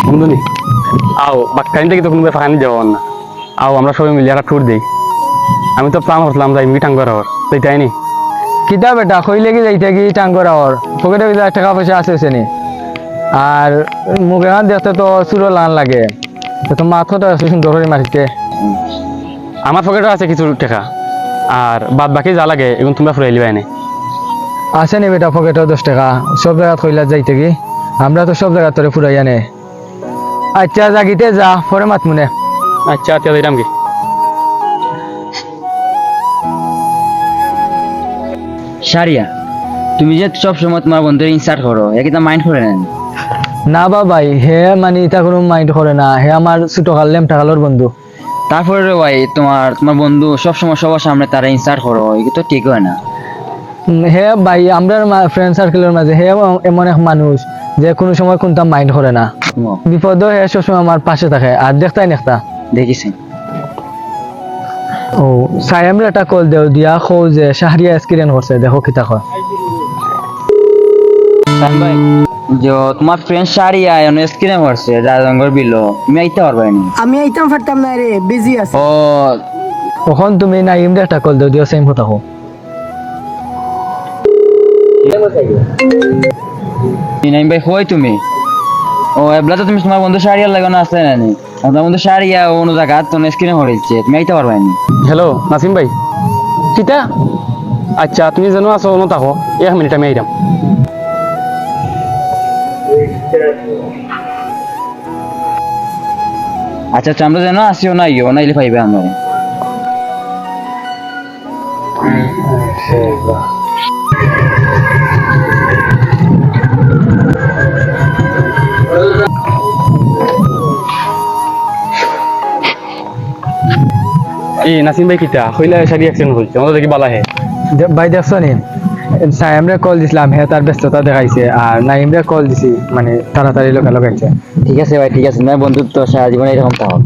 বন্ধু নি আও বাক্কানি থেকে তো কোনো ফাঁকানি যাবো না। আও আমরা সবাই মিলে একটা ট্যুর দিই। আমি তো প্ল্যান করছিলাম যাই মিকি টাঙ্গর হওয়ার তাই নি। কিতা বেটা কইলে কি যাইতে কি টাঙ্গর আওয়ার পকেটে টাকা পয়সা আছে নি আর মুখ এখন দেখতে তো চুরো লান লাগে তো মাথাটা আছে সুন্দর করে মাটিতে আমার পকেটে আছে কিছু টাকা আর বাদ বাকি যা লাগে এখন তোমরা ফুরাই লিবাই নে। আছে নি বেটা পকেটে 10 টাকা সব জায়গা কইলা যাইতে কি আমরা তো সব জায়গা তোরে ফুরাই আনে। আচ্ছা জাগিতে যা পরে মাত মনে। আচ্ছা আচ্ছা দিলাম কি সারিয়া তুমি যে সব সময় তোমার বন্ধুর ইনসার্ট করো একদম মাইন্ড করে নেন না বাবাই হে মানে এটা কোনো মাইন্ড করে না হে আমার ছোট কাল লেমটা কালোর বন্ধু। তারপরে রে ভাই তোমার বন্ধু সব সময় সবার সামনে তারা ইনসার্ট করো এগুলো তো ঠিক হয় না। হে ভাই আমরা ফ্রেন্ড সার্কেলের মাঝে হে এমন এক মানুষ যে কোনো সময় কোনটা মাইন্ড করে না বিপদ হে সবসময় আমার পাশে থাকে আর দেখতাই নেখতা দেখিছি ও সায়ামরে একটা কল দেও দিয়া খো যে শাহরিয়া স্ক্রিন করছে দেখো কিতা কয়। ভাই যে তোমার ফ্রেন্ড সারিয়া স্ক্রিনে করছে রাজঙ্গর বিলো তুমি আইতে পারবে না। আমি আইতাম পারতাম না রে বিজি আছে। ও তখন তুমি নাইমরে একটা কল দেও দিয়া সেম কথা কো। নাইম ভাই কই তুমি ও এবলা তো তুমি তোমার বন্ধু সারিয়ার লাগানো আছে না নি তোমার বন্ধু সারিয়া অন্য জায়গা তোমার স্ক্রিনে করেছে তুমি আইতে পারবে না। হ্যালো নাসিম ভাই কিতা আচ্ছা তুমি যেন আছো ন থাকো 1 মিনিট আমি আইরাম। আচ্ছা আচ্ছা আমরা যেন আসিও না ইও নাইলে পাইবে আমরা এই নাসিম ভাই কিতা কইলা শাড়ি অ্যাক্সিডেন্ট হইছে আমাদের দেখি বালা হে। ভাই দেখছো নি সায়ামরে কল দিছিলাম হে তার ব্যস্ততা দেখাইছে আর নাইমরে কল দিছি মানে তাড়াতাড়ি লোকা লগাইছে। ঠিক আছে ভাই ঠিক আছে তোমার বন্ধুত্ব সারা জীবনে এরকম থাকো।